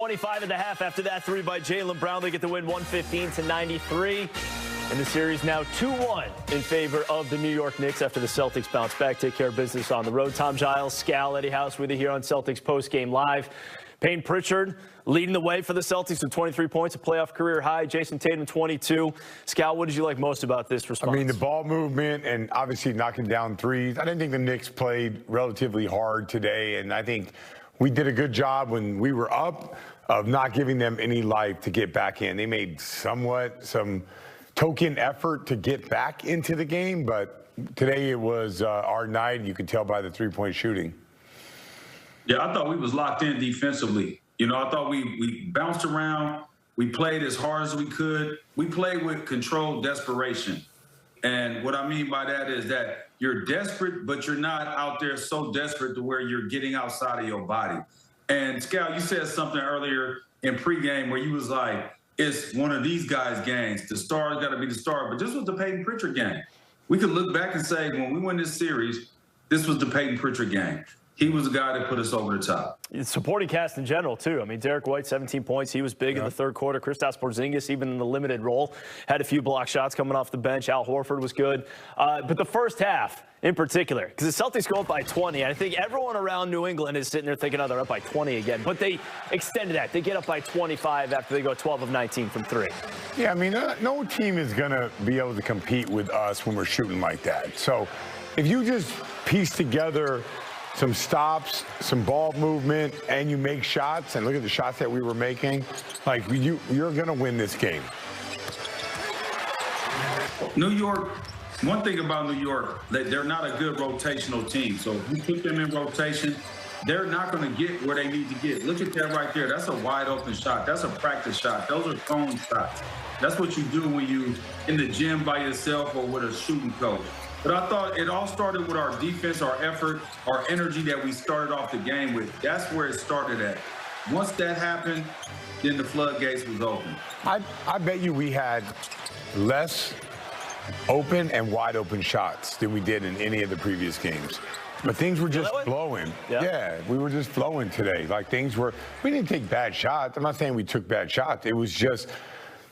25 at the half. After that three by Jaylen Brown, they get the win 115-93. And the series now 2-1 in favor of the New York Knicks after the Celtics bounce back, take care of business on the road. Tom Giles, Scal, Eddie House with you here on Celtics Postgame Live. Tatum-Pritchard leading the way for the Celtics with 23 points, a playoff career high. Jason Tatum, 22. Scal, what did you like most about this response? I mean, the ball movement and obviously knocking down threes. I didn't think the Knicks played relatively hard today, and I think we did a good job when we were up of not giving them any life to get back in. They made some token effort to get back into the game, but today it was our night. You could tell by the three-point shooting. Yeah, I thought we was locked in defensively. You know, I thought we bounced around. We played as hard as we could. We played with controlled desperation. And what I mean by that is that you're desperate, but you're not out there so desperate to where you're getting outside of your body. And, Scal, you said something earlier in pregame where you was like, it's one of these guys' games. The star's got to be the star. But this was the Tatum-Pritchard game. We could look back and say, when we win this series, this was the Tatum-Pritchard game. He was the guy that put us over the top. Supporting cast in general, too. I mean, Derek White, 17 points. He was big in the third quarter. Kristaps Porzingis, even in the limited role, had a few block shots coming off the bench. Al Horford was good. But the first half, in particular, because the Celtics go up by 20. I think everyone around New England is sitting there thinking, oh, they're up by 20 again. But they extended that. They get up by 25 after they go 12 of 19 from three. Yeah, I mean, no team is going to be able to compete with us when we're shooting like that. So if you just piece together some stops, some ball movement, and you make shots, and look at the shots that we were making, like you're going to win this game. New York, one thing about New York, they're not a good rotational team. So if you put them in rotation, they're not going to get where they need to get. Look at that right there. That's a wide open shot. That's a practice shot. Those are phone shots. That's what you do when you in the gym by yourself or with a shooting coach. But I thought it all started with our defense, our effort, our energy that we started off the game with. That's where it started at. Once that happened, then the floodgates was open. I bet you we had less open and wide open shots than we did in any of the previous games. But things were just flowing. Yeah, we were just flowing today. Like we didn't take bad shots. I'm not saying we took bad shots. It was just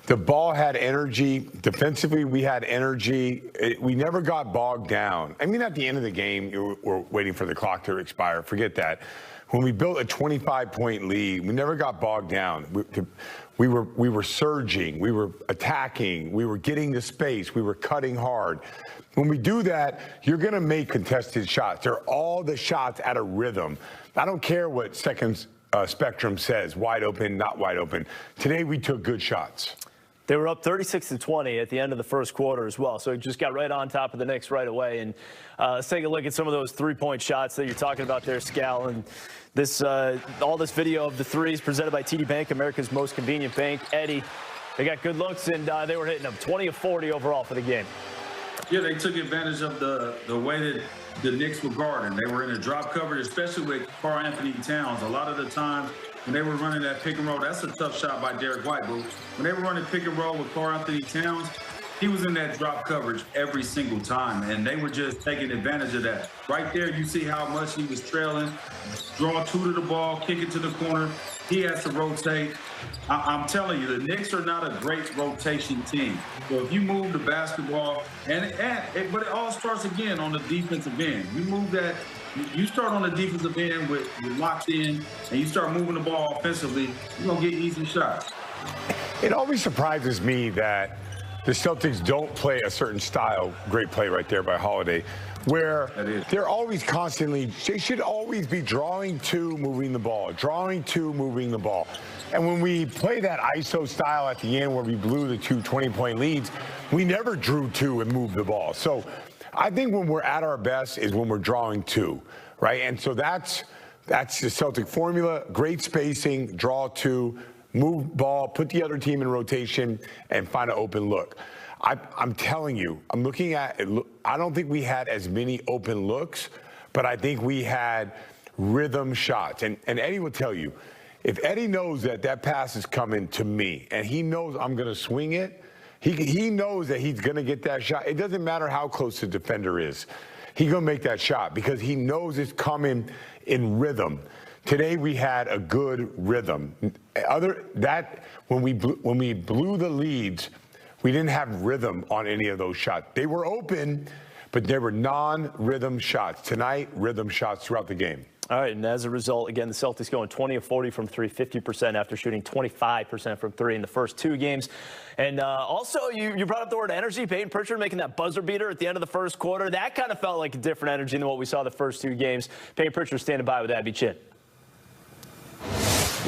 the ball had energy. Defensively, we had energy. We never got bogged down. I mean, at the end of the game, we're waiting for the clock to expire. Forget that. When we built a 25-point lead, we never got bogged down. We were surging. We were attacking. We were getting the space. We were cutting hard. When we do that, you're going to make contested shots. They're all the shots at a rhythm. I don't care what second spectrum says, wide open, not wide open. Today, we took good shots. They were up 36-20 at the end of the first quarter as well. So it just got right on top of the Knicks right away. And let's take a look at some of those three-point shots that you're talking about there, Scal. And this, all this video of the threes presented by TD Bank, America's most convenient bank. Eddie, they got good looks, and they were hitting them 20 of 40 overall for the game. Yeah, they took advantage of the way that the Knicks were guarding. They were in a drop coverage, especially with Karl-Anthony Towns. A lot of the times, when they were running that pick and roll, that's a tough shot by Derek White. But when they were running pick and roll with Karl-Anthony Towns, he was in that drop coverage every single time, and they were just taking advantage of that. Right there, you see how much he was trailing, draw two to the ball, kick it to the corner. He has to rotate. I'm telling you, the Knicks are not a great rotation team. So if you move the basketball, but it all starts again on the defensive end. You move that. You start on the defensive end with locked in, and you start moving the ball offensively, you're going to get easy shots. It always surprises me that the Celtics don't play a certain style, great play right there by Holiday, where they're always constantly, they should always be drawing to, moving the ball, drawing to, moving the ball. And when we play that ISO style at the end where we blew the two 20-point leads, we never drew to and moved the ball. So I think when we're at our best is when we're drawing to, right? And so that's the Celtic formula, great spacing, draw to, move ball, put the other team in rotation, and find an open look. I'm telling you, I'm looking at it. I don't think we had as many open looks, but I think we had rhythm shots. And Eddie will tell you, if Eddie knows that pass is coming to me, and he knows I'm going to swing it, he knows that he's going to get that shot. It doesn't matter how close the defender is. He's going to make that shot because he knows it's coming in rhythm. Today we had a good rhythm. When we blew the leads, we didn't have rhythm on any of those shots. They were open, but they were non-rhythm shots. Tonight, rhythm shots throughout the game. All right, and as a result, again, the Celtics going 20 of 40 from three, 50% after shooting 25% from three in the first two games. And also, you brought up the word energy. Tatum-Pritchard making that buzzer beater at the end of the first quarter. That kind of felt like a different energy than what we saw the first two games. Tatum-Pritchard standing by with Abby Chin.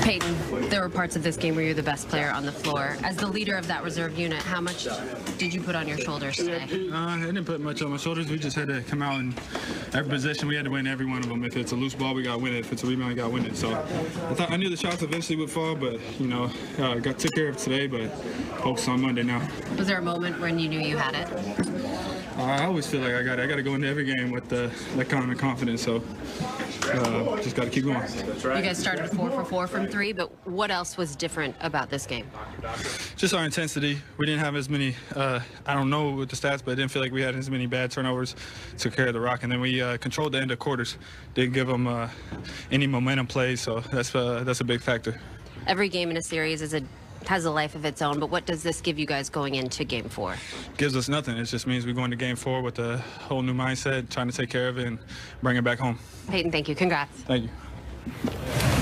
Peyton, there were parts of this game where you're the best player on the floor. As the leader of that reserve unit, how much did you put on your shoulders today? I didn't put much on my shoulders. We just had to come out and every possession we had to win every one of them. If it's a loose ball, we got to win it. If it's a rebound, we got to win it. So I knew the shots eventually would fall, but took care of today. But focus on Monday now. Was there a moment when you knew you had it? I always feel like I got to go into every game with that kind of confidence. So just got to keep going. You guys started 4 for 4 from three, but what else was different about this game? Just our intensity. We didn't have as many, I don't know with the stats, but I didn't feel like we had as many bad turnovers. Took care of the rock, and then we controlled the end of quarters. Didn't give them any momentum plays, so that's a big factor. Every game in a series has a life of its own, but what does this give you guys going into Game 4? Gives us nothing. It just means we go into Game 4 with a whole new mindset, trying to take care of it and bring it back home. Peyton, thank you. Congrats. Thank you.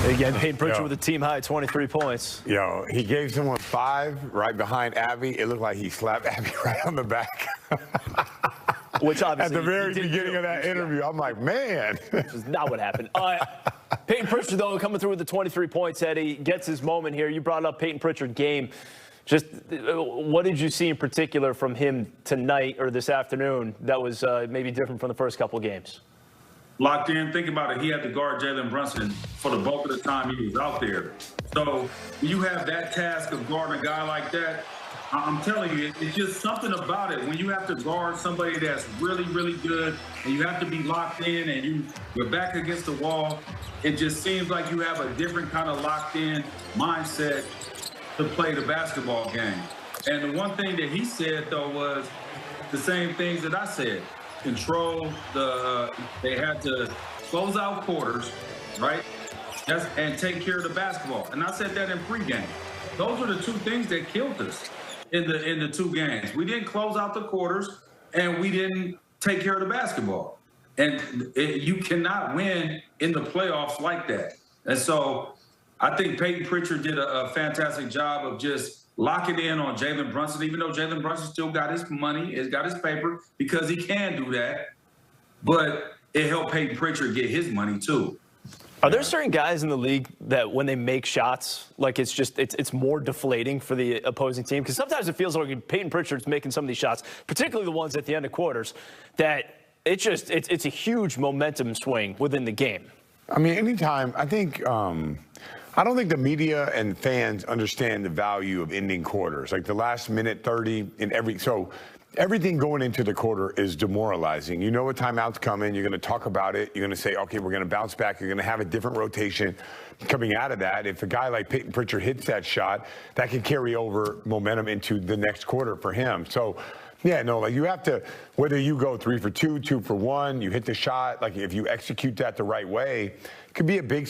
Again, Tatum-Pritchard with a team-high 23 points. He gave someone 5 right behind Abby. It looked like he slapped Abby right on the back. Which obviously at the very beginning of that interview, I'm like, man. Which is not what happened. Tatum-Pritchard, though, coming through with the 23 points, Eddie, gets his moment here. You brought up Tatum-Pritchard game. Just what did you see in particular from him tonight or this afternoon that was maybe different from the first couple of games? Locked in. Think about it. He had to guard Jalen Brunson for the bulk of the time he was out there. So when you have that task of guarding a guy like that, I'm telling you, it's just something about it. When you have to guard somebody that's really, really good and you have to be locked in and you're back against the wall, it just seems like you have a different kind of locked in mindset to play the basketball game. And the one thing that he said, though, was the same things that I said. Control they had to close out quarters, right? And take care of the basketball. And I said that in pregame. Those are the two things that killed us in the two games. We didn't close out the quarters, and we didn't take care of the basketball. And you cannot win in the playoffs like that. And so I think Tatum-Pritchard did a fantastic job of just locking in on Jalen Brunson, even though Jalen Brunson still got his money, has got his paper, because he can do that. But it helped Tatum-Pritchard get his money, too. Are there certain guys in the league that when they make shots, like it's more deflating for the opposing team? Because sometimes it feels like Tatum-Pritchard's making some of these shots, particularly the ones at the end of quarters, that it's a huge momentum swing within the game. I mean, anytime, I think, I don't think the media and fans understand the value of ending quarters. Like the last minute 30 in so everything going into the quarter is demoralizing. You know a timeout's coming. You're going to talk about it. You're going to say, okay, we're going to bounce back. You're going to have a different rotation coming out of that. If a guy like Tatum-Pritchard hits that shot, that can carry over momentum into the next quarter for him. So, yeah, no, like you have to, whether you go 3 for 2, 2 for 1, you hit the shot, like if you execute that the right way, it could be a big